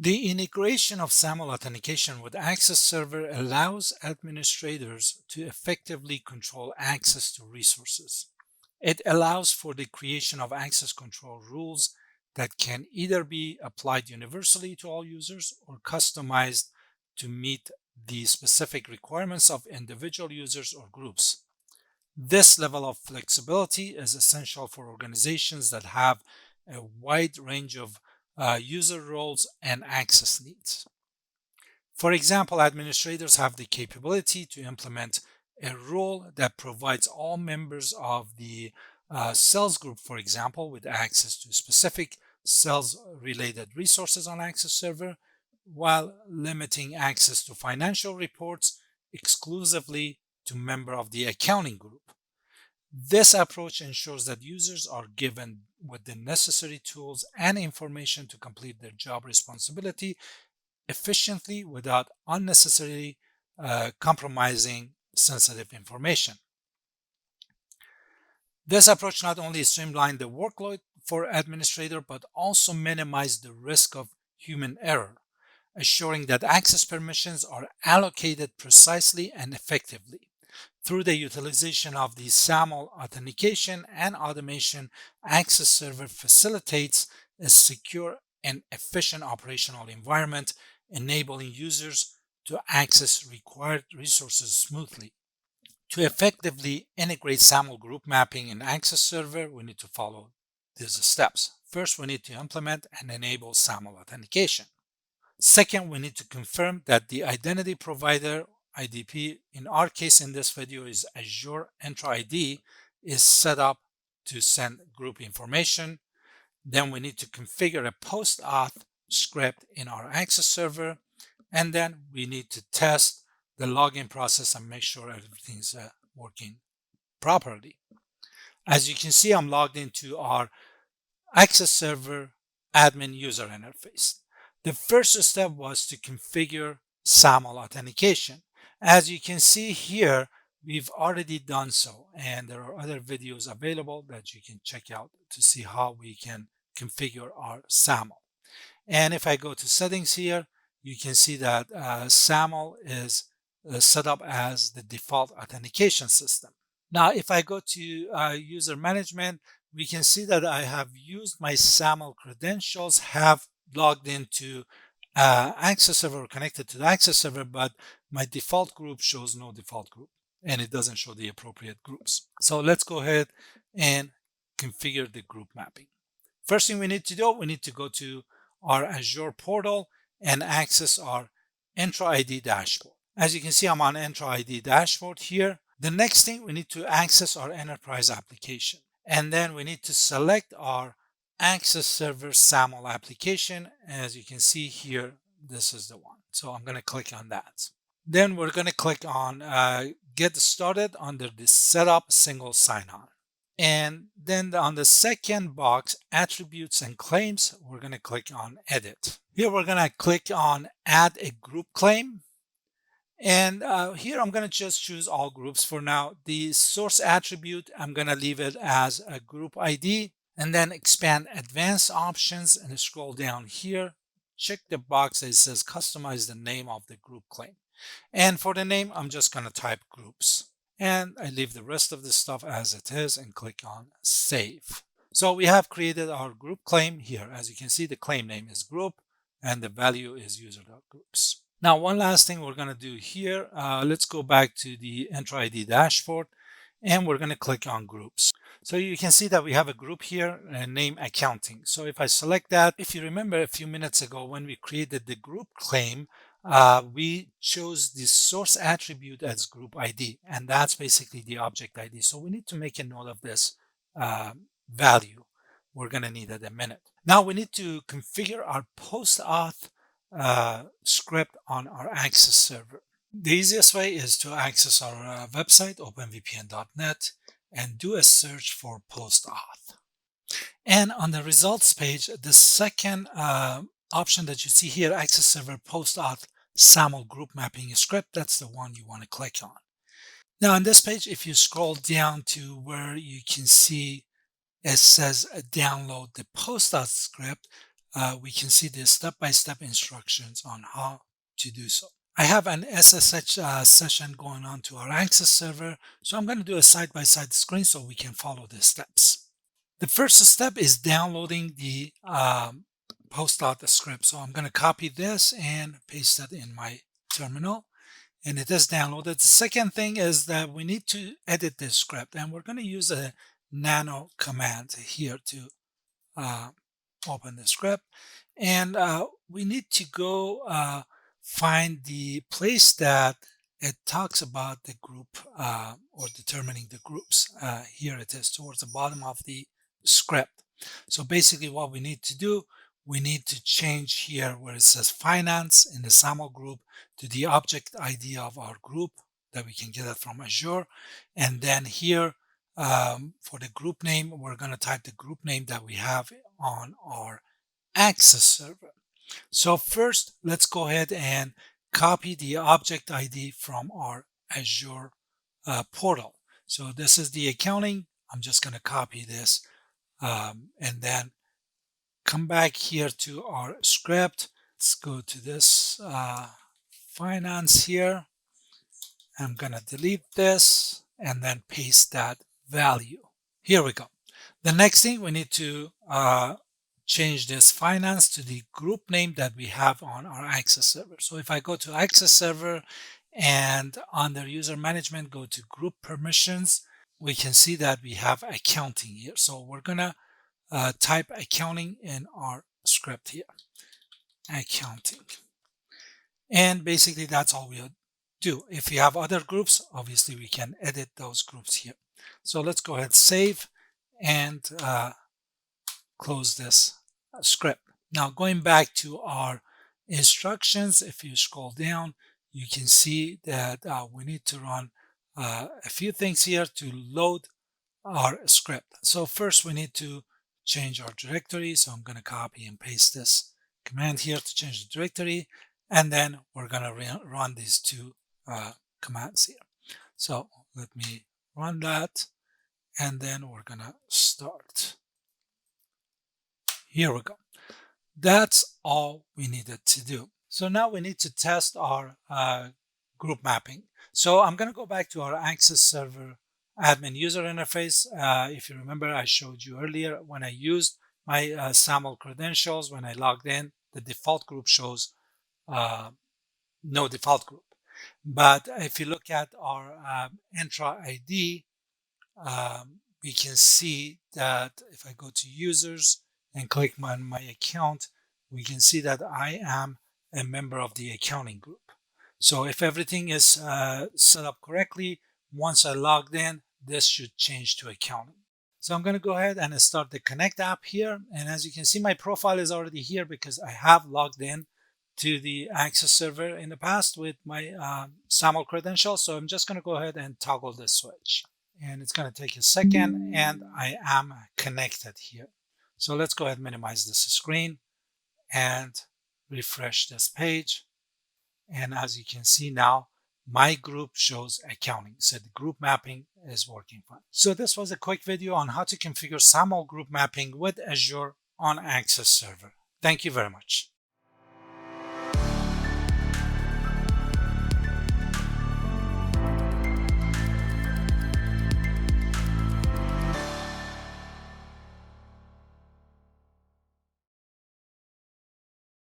The integration of SAML authentication with Access Server allows administrators to effectively control access to resources. It allows for the creation of access control rules that can either be applied universally to all users or customized to meet the specific requirements of individual users or groups. This level of flexibility is essential for organizations that have a wide range of user roles and access needs. For example, administrators have the capability to implement a rule that provides all members of the sales group, for example, with access to specific sales-related resources on Access Server, while limiting access to financial reports exclusively to members of the accounting group. This approach ensures that users are given with the necessary tools and information to complete their job responsibility efficiently without unnecessarily compromising sensitive information. This approach not only streamlines the workload for administrator, but also minimizes the risk of human error, assuring that access permissions are allocated precisely and effectively. Through the utilization of the SAML authentication and automation, Access Server facilitates a secure and efficient operational environment, enabling users to access required resources smoothly. To effectively integrate SAML group mapping in Access Server, we need to follow these steps. First, we need to implement and enable SAML authentication. Second, we need to confirm that the identity provider IDP, in our case in this video is Azure Entra ID, is set up to send group information. Then we need to configure a post-auth script in our Access Server, and then we need to test the login process and make sure everything's working properly. As you can see, I'm logged into our Access Server admin user interface. The first step was to configure SAML authentication. As you can see here, we've already done so, and there are other videos available that you can check out to see how we can configure our SAML. And if I go to settings here, you can see that SAML is set up as the default authentication system. Now, if I go to user management, we can see that I have used my SAML credentials, have logged into Access Server, connected to the Access Server, but my default group shows no default group, and it doesn't show the appropriate groups. So let's go ahead and configure the group mapping. First thing we need to do, we need to go to our Azure portal and access our Entra ID dashboard. As you can see, I'm on Entra ID dashboard here. The next thing, we need to access our enterprise application. And then we need to select our Access Server SAML application. As you can see here, this is the one. So I'm going to click on that. Then we're going to click on Get Started under the Setup Single Sign-On. And then on the second box, Attributes and Claims, we're going to click on Edit. Here we're going to click on Add a Group Claim. And here I'm going to just choose all groups for now. The source attribute, I'm going to leave it as a group ID, and then expand advanced options and scroll down here. Check the box that says customize the name of the group claim. And for the name, I'm just going to type groups. And I leave the rest of the stuff as it is and click on Save. So we have created our group claim here. As you can see, the claim name is group and the value is user.groups. Now, one last thing we're going to do here, let's go back to the Entra ID dashboard and we're going to click on groups. So you can see that we have a group here, name accounting. So if I select that, if you remember a few minutes ago when we created the group claim, we chose the source attribute as group ID, and that's basically the object ID. So we need to make a note of this value. We're going to need it in a minute. Now we need to configure our post-auth script on our Access Server. The easiest way is to access our website, openvpn.net, and do a search for post-auth. And on the results page, the second option that you see here, Access Server post-auth SAML group mapping script, that's the one you want to click on. Now on this page, if you scroll down to where you can see it says download the post-auth script, we can see the step-by-step instructions on how to do so. I have an SSH session going on to our Access server, so I'm going to do a side-by-side screen so we can follow the steps. The first step is downloading the post.script. So I'm going to copy this and paste that in my terminal, and it is downloaded. The second thing is that we need to edit this script, and we're going to use a nano command here to open the script, and we need to go find the place that it talks about the group or determining the groups. Here it is towards the bottom of the script. So basically what we need to do, we need to change here where it says finance in the SAML group to the object ID of our group that we can get it from Azure. And then here for the group name, we're going to type the group name that we have on our Access server. So first, let's go ahead and copy the object ID from our Azure portal. So this is the accounting. I'm just going to copy this and then come back here to our script. Let's go to this finance here. I'm going to delete this and then paste that value. Here we go. The next thing, we need to change this finance to the group name that we have on our Access server. So if I go to Access server and under user management, go to group permissions, we can see that we have accounting here. So we're going to type accounting in our script here, accounting. And basically that's all we'll do. If you have other groups, obviously we can edit those groups here. So let's go ahead, save, and close this script. Now going back to our instructions, if you scroll down, you can see that we need to run a few things here to load our script. So first we need to change our directory. So I'm going to copy and paste this command here to change the directory. And then we're going to run these two commands here. So let me run that. And then we're going to start. Here we go. That's all we needed to do. So now we need to test our group mapping. So I'm going to go back to our Access server admin user interface. If you remember, I showed you earlier when I used my SAML credentials, when I logged in, the default group shows no default group. But if you look at our Entra ID, we can see that if I go to users and click on my account, we can see that I am a member of the accounting group. So if everything is set up correctly, once I logged in, this should change to accounting. So I'm going to go ahead and start the Connect app here. And as you can see, my profile is already here because I have logged in to the Access server in the past with my SAML credentials. So I'm just going to go ahead and toggle this switch. And it's going to take a second, and I am connected here. So let's go ahead and minimize this screen and refresh this page. And as you can see now, my group shows accounting. So the group mapping is working fine. So this was a quick video on how to configure SAML group mapping with Azure on Access server. Thank you very much.